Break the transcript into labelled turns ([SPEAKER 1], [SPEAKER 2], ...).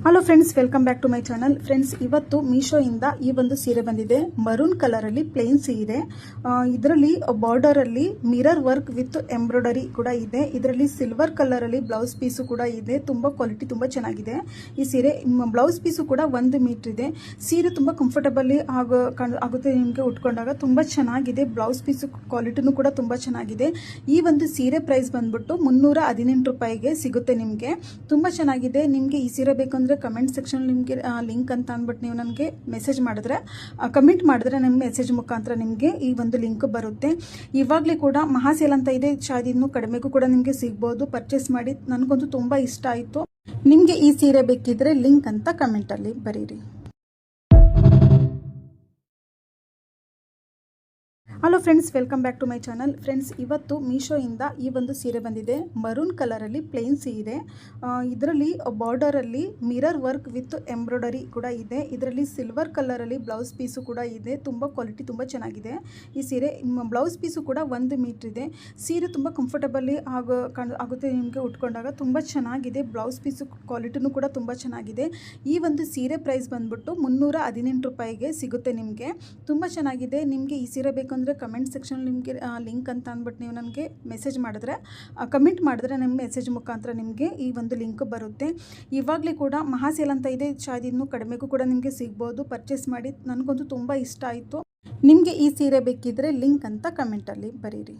[SPEAKER 1] Hello friends, welcome back to my channel. Friends, ಇವತ್ತು ಮೀಶೋ ಇಂದ ಈ ಒಂದು ಸೀರೆ ಬಂದಿದೆ. ಮರೂನ್ ಕಲರ್ ಅಲ್ಲಿ ಪ್ಲೇನ್ ಸೀರೆ. ಇದರಲ್ಲಿ ಬಾರ್ಡರ್ ಅಲ್ಲಿ ಮಿರರ್ ವರ್ಕ್ ವಿತ್ ಎಂಬ್ರಾಯ್ಡರಿ ಕೂಡ ಇದೆ. ಇದರಲ್ಲಿ ಸಿಲ್ವರ್ ಕಲರ್ ಅಲ್ಲಿ ಬ್ಲೌಸ್ ಪೀಸು ಕೂಡ ಇದೆ. ತುಂಬಾ ಕ್ವಾಲಿಟಿ ತುಂಬಾ ಚೆನ್ನಾಗಿದೆ ಈ ಸೀರೆ. ಬ್ಲೌಸ್ ಪೀಸು ಕೂಡ 1 ಮೀಟರ್ ಇದೆ. ಸೀರೆ ತುಂಬಾ ಕಂಫರ್ಟಬಲಿ ಆಗುತ್ತೆ ನಿಮಗೆ ಉಟ್ಕೊಂಡಾಗ. ತುಂಬಾ ಚೆನ್ನಾಗಿದೆ. ಬ್ಲೌಸ್ ಪೀಸು ಕ್ವಾಲಿಟಿನೂ ಕೂಡ ತುಂಬಾ ಚೆನ್ನಾಗಿದೆ. ಈ ಒಂದು ಸೀರೆ ಪ್ರೈಸ್ ಬಂದ್ಬಿಟ್ಟು 318 ರೂಪಾಯಿಗೆ ಸಿಗುತ್ತೆ ನಿಮಗೆ. ತುಂಬಾ ಚೆನ್ನಾಗಿದೆ. ನಿಮಗೆ ಈ ಸೀರೆ ಬೇಕಂದ್ರೆ ಕಮೆಂಟ್ ಸೆಕ್ಷನ್ ನಿಮಗೆ ಲಿಂಕ್ ಅಂತ ಅಂದ್ಬಿಟ್ಟು ನೀವು ನನಗೆ ಮೆಸೇಜ್ ಮಾಡಿದ್ರೆ, ಕಮೆಂಟ್ ಮಾಡಿದ್ರೆ ನಿಮ್ಮ ಮೆಸೇಜ್ ಮುಖಾಂತರ ನಿಮಗೆ ಈ ಒಂದು ಲಿಂಕ್ ಬರುತ್ತೆ. ಇವಾಗಲೇ ಕೂಡ ಮಹಾಸೇಲ್ ಅಂತ ಇದೆ. ಶಾಯದ್ ಇನ್ನೂ ಕಡಿಮೆಗೂ ಕೂಡ ನಿಮಗೆ ಸಿಗ್ಬೋದು. ಪರ್ಚೇಸ್ ಮಾಡಿ. ನನಗಂತೂ ತುಂಬಾ ಇಷ್ಟ ಆಯಿತು. ನಿಮಗೆ ಈ ಸೀರೆ ಬೇಕಿದ್ರೆ ಲಿಂಕ್ ಅಂತ ಕಮೆಂಟಲ್ಲಿ ಬರೀರಿ. Hello friends, welcome back to my channel. Friends, ಇವತ್ತು ಮೀಶೋ ಇಂದ ಈ ಒಂದು ಸೀರೆ ಬಂದಿದೆ. ಮರೂನ್ ಕಲರ್ ಅಲ್ಲಿ ಪ್ಲೇನ್ ಸೀರೆ. ಇದರಲ್ಲಿ ಬಾರ್ಡರ್ ಅಲ್ಲಿ ಮಿರರ್ ವರ್ಕ್ ವಿತ್ ಎಂಬ್ರಾಯ್ಡರಿ ಕೂಡ ಇದೆ. ಇದರಲ್ಲಿ ಸಿಲ್ವರ್ ಕಲರ್ ಅಲ್ಲಿ ಬ್ಲೌಸ್ ಪೀಸು ಕೂಡ ಇದೆ. ತುಂಬಾ ಕ್ವಾಲಿಟಿ ತುಂಬಾ ಚೆನ್ನಾಗಿದೆ ಈ ಸೀರೆ. ಬ್ಲೌಸ್ ಪೀಸು ಕೂಡ 1 ಮೀಟರ್ ಇದೆ. ಸೀರೆ ತುಂಬಾ ಕಂಫರ್ಟಬಲಿ ಆಗುತ್ತೆ ನಿಮಗೆ ಉಟ್ಕೊಂಡಾಗ. ತುಂಬಾ ಚೆನ್ನಾಗಿದೆ. ಬ್ಲೌಸ್ ಪೀಸು ಕ್ವಾಲಿಟಿನೂ ಕೂಡ ತುಂಬಾ ಚೆನ್ನಾಗಿದೆ. ಈ ಒಂದು ಸೀರೆ ಪ್ರೈಸ್ ಬಂದ್ಬಿಟ್ಟು 318 ರೂಪಾಯಿಗೆ ಸಿಗುತ್ತೆ ನಿಮಗೆ. ತುಂಬಾ ಚೆನ್ನಾಗಿದೆ. ನಿಮಗೆ ಈ ಸೀರೆ ಬೇಕಂದ್ರೆ ಕಮೆಂಟ್ ಸೆಕ್ಷನ್ ನಿಮಗೆ ಲಿಂಕ್ ಅಂತ ಅಂದ್ಬಿಟ್ಟು ನೀವು ನನಗೆ ಮೆಸೇಜ್ ಮಾಡಿದ್ರೆ, ಕಮೆಂಟ್ ಮಾಡಿದ್ರೆ ನಿಮ್ಮ ಮೆಸೇಜ್ ಮುಖಾಂತರ ನಿಮಗೆ ಈ ಒಂದು ಲಿಂಕ್ ಬರುತ್ತೆ. ಇವಾಗಲೇ ಕೂಡ ಮಹಾಸೇಲ್ ಅಂತ ಇದೆ. ಶಾಯದ್ ಇನ್ನೂ ಕಡಿಮೆಗೂ ಕೂಡ ನಿಮಗೆ ಸಿಗ್ಬೋದು. ಪರ್ಚೇಸ್ ಮಾಡಿ. ನನಗಂತೂ ತುಂಬ ಇಷ್ಟ ಆಯಿತು. ನಿಮಗೆ ಈ ಸೀರೆ ಬೇಕಿದ್ರೆ ಲಿಂಕ್ ಅಂತ ಕಮೆಂಟಲ್ಲಿ ಬರೀರಿ.